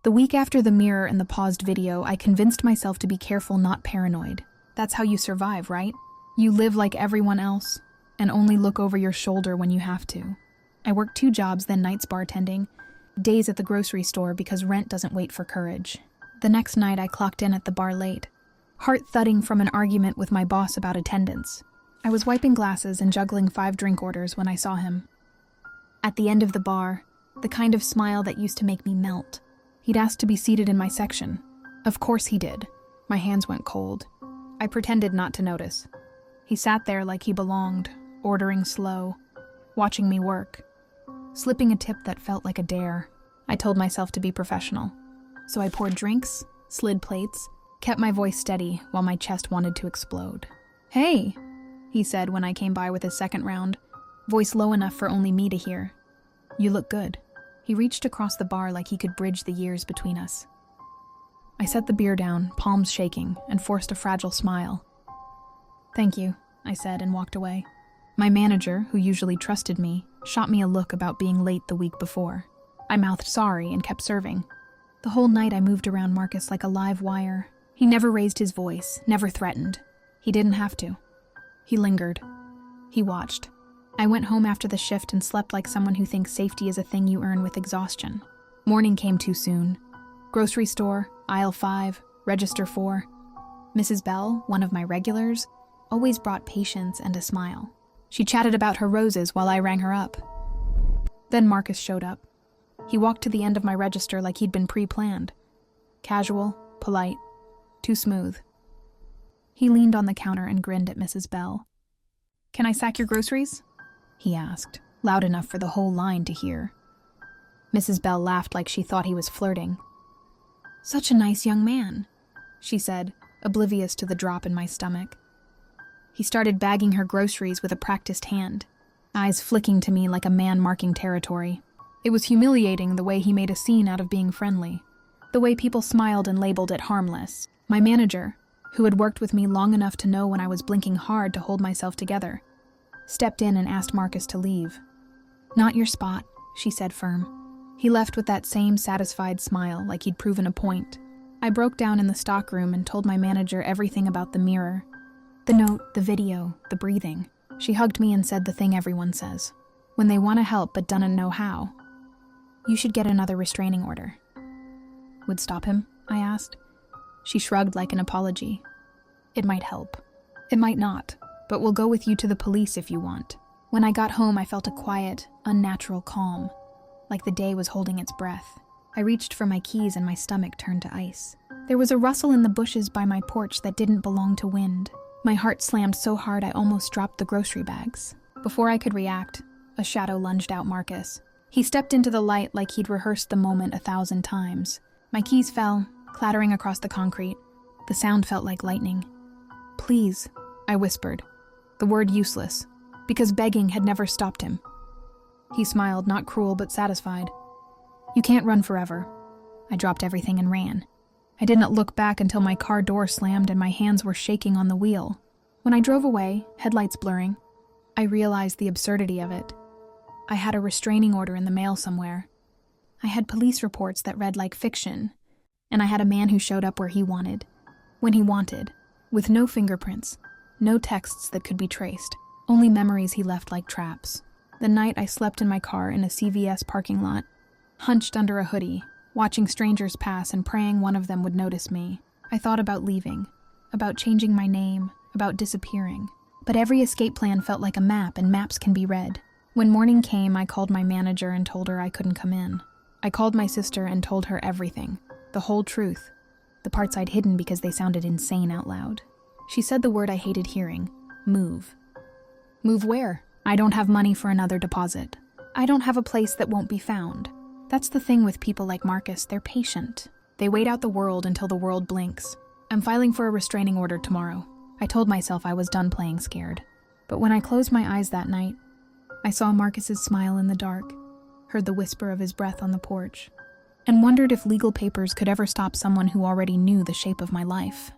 The week after the mirror and the paused video, I convinced myself to be careful, not paranoid. That's how you survive, right? You live like everyone else, and only look over your shoulder when you have to. I worked 2 jobs, then nights bartending, days at the grocery store because rent doesn't wait for courage. The next night I clocked in at the bar late, heart thudding from an argument with my boss about attendance. I was wiping glasses and juggling 5 drink orders when I saw him. At the end of the bar, the kind of smile that used to make me melt. He'd asked to be seated in my section. Of course he did. My hands went cold. I pretended not to notice. He sat there like he belonged, ordering slow, watching me work, slipping a tip that felt like a dare. I told myself to be professional. So I poured drinks, slid plates, kept my voice steady while my chest wanted to explode. "Hey," he said when I came by with his second round, voice low enough for only me to hear. "You look good." He reached across the bar like he could bridge the years between us. I set the beer down, palms shaking, and forced a fragile smile. "Thank you," I said and walked away. My manager, who usually trusted me, shot me a look about being late the week before. I mouthed sorry and kept serving. The whole night I moved around Marcus like a live wire. He never raised his voice, never threatened. He didn't have to. He lingered. He watched. I went home after the shift and slept like someone who thinks safety is a thing you earn with exhaustion. Morning came too soon. Grocery store, aisle 5, register 4. Mrs. Bell, one of my regulars, always brought patience and a smile. She chatted about her roses while I rang her up. Then Marcus showed up. He walked to the end of my register like he'd been pre-planned. Casual, polite, too smooth. He leaned on the counter and grinned at Mrs. Bell. "Can I sack your groceries?" he asked, loud enough for the whole line to hear. Mrs. Bell laughed like she thought he was flirting. "Such a nice young man," she said, oblivious to the drop in my stomach. He started bagging her groceries with a practiced hand, eyes flicking to me like a man marking territory. It was humiliating the way he made a scene out of being friendly, the way people smiled and labeled it harmless. My manager, who had worked with me long enough to know when I was blinking hard to hold myself together, stepped in and asked Marcus to leave. "Not your spot," she said firm. He left with that same satisfied smile like he'd proven a point. I broke down in the stockroom and told my manager everything about the mirror. The note, the video, the breathing. She hugged me and said the thing everyone says, when they want to help but don't know how. "You should get another restraining order." "Would stop him?" I asked. She shrugged like an apology. "It might help. It might not, but we'll go with you to the police if you want." When I got home, I felt a quiet, unnatural calm, like the day was holding its breath. I reached for my keys and my stomach turned to ice. There was a rustle in the bushes by my porch that didn't belong to wind. My heart slammed so hard I almost dropped the grocery bags. Before I could react, a shadow lunged out Marcus. He stepped into the light like he'd rehearsed the moment 1,000 times. My keys fell, clattering across the concrete. The sound felt like lightning. "Please," I whispered, the word useless, because begging had never stopped him. He smiled, not cruel but satisfied. "You can't run forever." I dropped everything and ran. I didn't look back until my car door slammed and my hands were shaking on the wheel. When I drove away, headlights blurring, I realized the absurdity of it. I had a restraining order in the mail somewhere. I had police reports that read like fiction, and I had a man who showed up where he wanted, when he wanted, with no fingerprints, no texts that could be traced, only memories he left like traps. The night I slept in my car in a CVS parking lot, hunched under a hoodie, watching strangers pass and praying one of them would notice me. I thought about leaving, about changing my name, about disappearing. But every escape plan felt like a map, and maps can be read. When morning came, I called my manager and told her I couldn't come in. I called my sister and told her everything, the whole truth, the parts I'd hidden because they sounded insane out loud. She said the word I hated hearing, move. Move where? I don't have money for another deposit. I don't have a place that won't be found. That's the thing with people like Marcus, they're patient. They wait out the world until the world blinks. I'm filing for a restraining order tomorrow. I told myself I was done playing scared. But when I closed my eyes that night, I saw Marcus's smile in the dark, heard the whisper of his breath on the porch, and wondered if legal papers could ever stop someone who already knew the shape of my life.